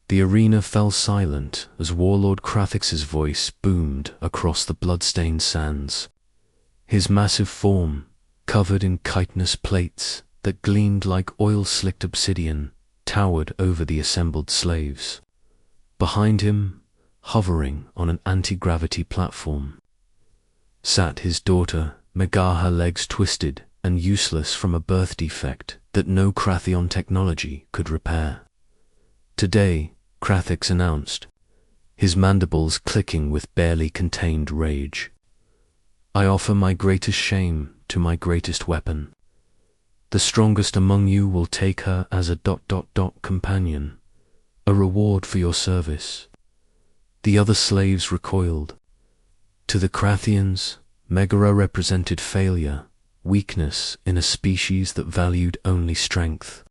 The arena fell silent as Warlord Krathix's voice boomed across the blood-stained sands. His massive form, covered in chitinous plates that gleamed like oil-slicked obsidian, towered over the assembled slaves. Behind him, hovering on an anti-gravity platform, sat his daughter, Megar, her legs twisted and useless from a birth defect that no Krathion technology could repair. Today, Krathix announced, his mandibles clicking with barely contained rage. I offer my greatest shame to my greatest weapon. The strongest among you will take her as a ... companion, a reward for your service. The other slaves recoiled. To the Krathians, Megara represented failure, weakness in a species that valued only strength.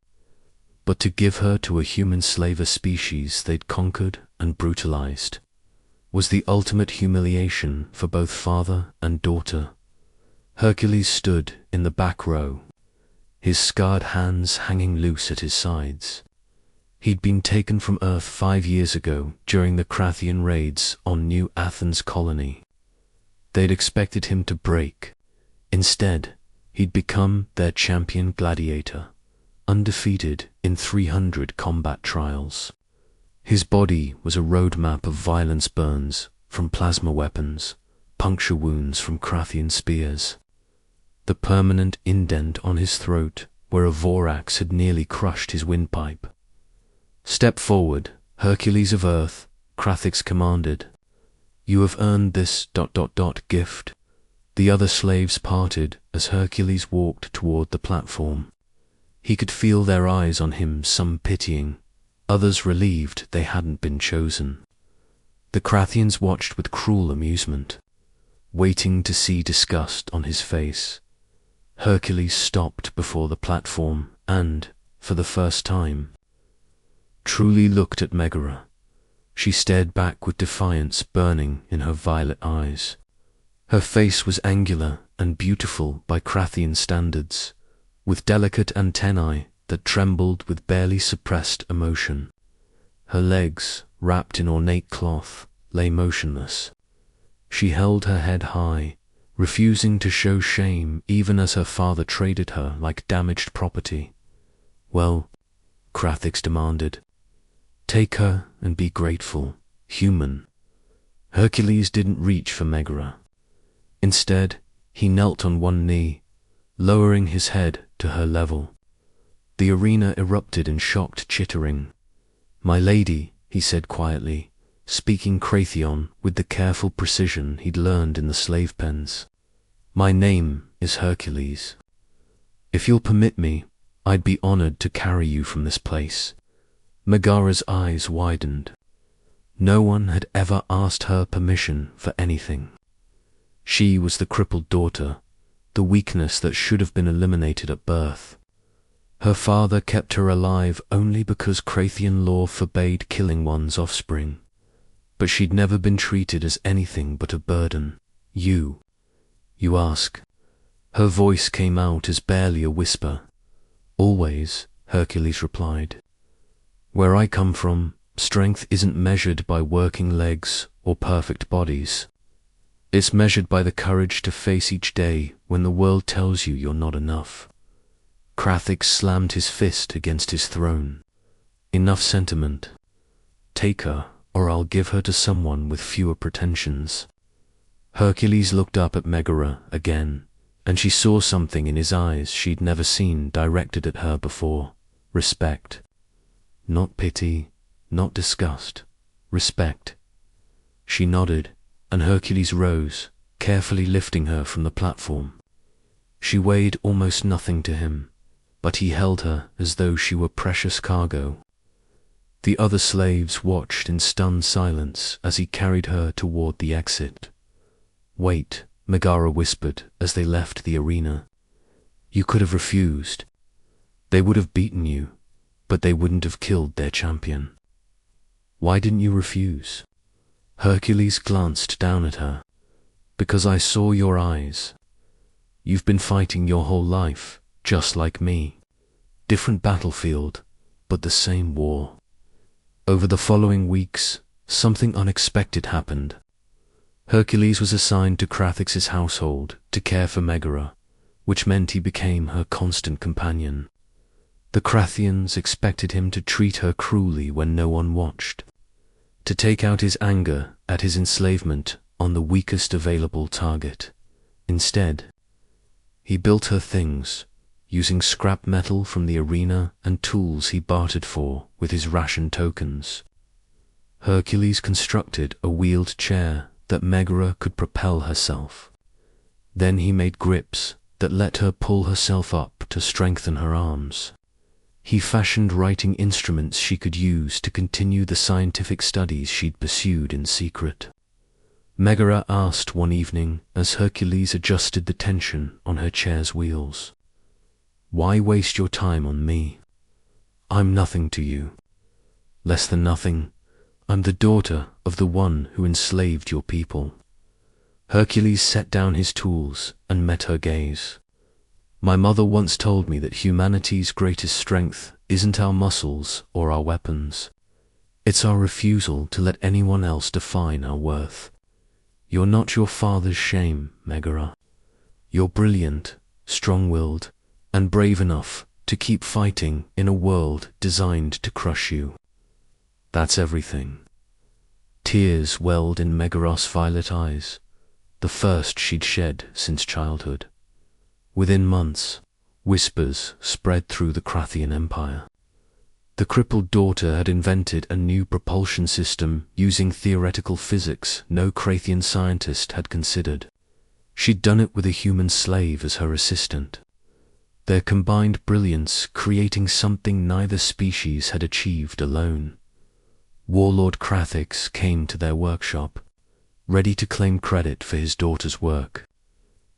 But to give her to a human slaver species they'd conquered and brutalized was the ultimate humiliation for both father and daughter. Hercules stood in the back row, his scarred hands hanging loose at his sides. He'd been taken from Earth 5 years ago during the Krathian raids on New Athens colony. They'd expected him to break. Instead, he'd become their champion gladiator, undefeated in 300 combat trials. His body was a roadmap of violence burns from plasma weapons, puncture wounds from Krathian spears, the permanent indent on his throat where a vorax had nearly crushed his windpipe. Step forward, Hercules of Earth, Krathix commanded. You have earned this ... gift. The other slaves parted as Hercules walked toward the platform. He could feel their eyes on him, some pitying, others relieved they hadn't been chosen. The Krathians watched with cruel amusement, waiting to see disgust on his face. Hercules stopped before the platform and, for the first time, truly looked at Megara. She stared back with defiance burning in her violet eyes. Her face was angular and beautiful by Krathian standards, with delicate antennae that trembled with barely suppressed emotion. Her legs, wrapped in ornate cloth, lay motionless. She held her head high, refusing to show shame even as her father traded her like damaged property. Well, Krathix demanded, take her and be grateful, human. Hercules didn't reach for Megara. Instead, he knelt on one knee, lowering his head to her level. The arena erupted in shocked chittering. My lady, he said quietly, speaking Krathion with the careful precision he'd learned in the slave pens. My name is Hercules. If you'll permit me, I'd be honored to carry you from this place. Megara's eyes widened. No one had ever asked her permission for anything. She was the crippled daughter, the weakness that should have been eliminated at birth. Her father kept her alive only because Krathian law forbade killing one's offspring. But she'd never been treated as anything but a burden. You ask. Her voice came out as barely a whisper. Always, Hercules replied. Where I come from, strength isn't measured by working legs or perfect bodies. It's measured by the courage to face each day when the world tells you you're not enough. Krathix slammed his fist against his throne. Enough sentiment. Take her, or I'll give her to someone with fewer pretensions. Hercules looked up at Megara again, and she saw something in his eyes she'd never seen directed at her before. Respect. Not pity, not disgust. Respect. She nodded, and Hercules rose, carefully lifting her from the platform. She weighed almost nothing to him, but he held her as though she were precious cargo. The other slaves watched in stunned silence as he carried her toward the exit. Wait, Megara whispered as they left the arena. You could have refused. They would have beaten you, but they wouldn't have killed their champion. Why didn't you refuse? Hercules glanced down at her. Because I saw your eyes. You've been fighting your whole life, just like me. Different battlefield, but the same war. Over the following weeks, something unexpected happened. Hercules was assigned to Crathix's household to care for Megara, which meant he became her constant companion. The Crathians expected him to treat her cruelly when no one watched, to take out his anger at his enslavement on the weakest available target. Instead, he built her things, using scrap metal from the arena and tools he bartered for with his ration tokens. Hercules constructed a wheeled chair that Megara could propel herself. Then he made grips that let her pull herself up to strengthen her arms. He fashioned writing instruments she could use to continue the scientific studies she'd pursued in secret. Megara asked one evening as Hercules adjusted the tension on her chair's wheels, "Why waste your time on me? I'm nothing to you. Less than nothing. I'm the daughter of the one who enslaved your people." Hercules set down his tools and met her gaze. "My mother once told me that humanity's greatest strength isn't our muscles or our weapons. It's our refusal to let anyone else define our worth. You're not your father's shame, Megara. You're brilliant, strong-willed, and brave enough to keep fighting in a world designed to crush you. That's everything." Tears welled in Megara's violet eyes, the first she'd shed since childhood. Within months, whispers spread through the Crathian Empire. The crippled daughter had invented a new propulsion system using theoretical physics no Crathian scientist had considered. She'd done it with a human slave as her assistant. Their combined brilliance creating something neither species had achieved alone. Warlord Crathix came to their workshop, ready to claim credit for his daughter's work.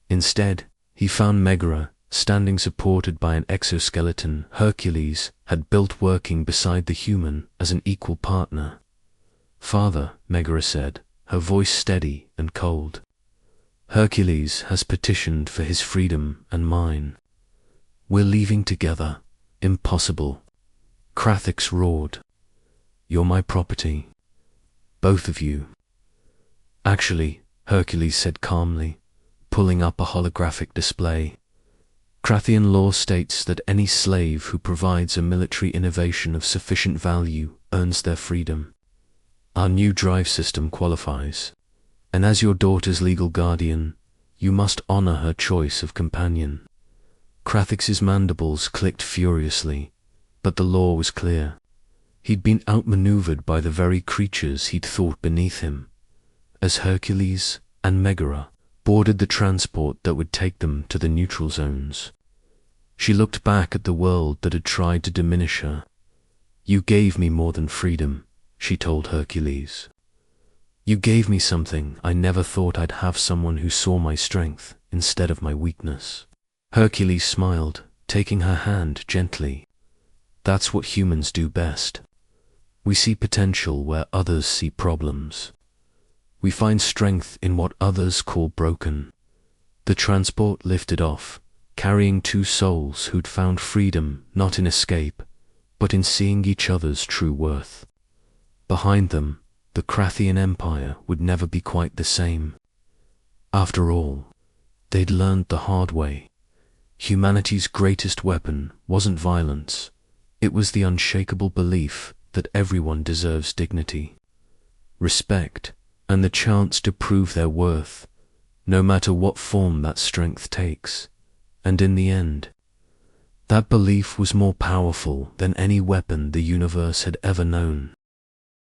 Instead, he found Megara standing supported by an exoskeleton Hercules had built working beside the human as an equal partner. "Father," Megara said, her voice steady and cold, "Hercules has petitioned for his freedom and mine. We're leaving together. Impossible." Crathix roared, "You're my property. Both of you." "Actually," Hercules said calmly, pulling up a holographic display, "Crathian law states that any slave who provides a military innovation of sufficient value earns their freedom. Our new drive system qualifies, and as your daughter's legal guardian, you must honor her choice of companion." Crathix's mandibles clicked furiously, but the law was clear. He'd been outmaneuvered by the very creatures he'd thought beneath him, as Hercules and Megara boarded the transport that would take them to the neutral zones. She looked back at the world that had tried to diminish her. "You gave me more than freedom," she told Hercules. "You gave me something I never thought I'd have, someone who saw my strength instead of my weakness." Hercules smiled, taking her hand gently. "That's what humans do best. We see potential where others see problems. We find strength in what others call broken." The transport lifted off, carrying two souls who'd found freedom not in escape, but in seeing each other's true worth. Behind them, the Crathian Empire would never be quite the same. After all, they'd learned the hard way. Humanity's greatest weapon wasn't violence. It was the unshakable belief that everyone deserves dignity, respect, and the chance to prove their worth, no matter what form that strength takes. And in the end, that belief was more powerful than any weapon the universe had ever known.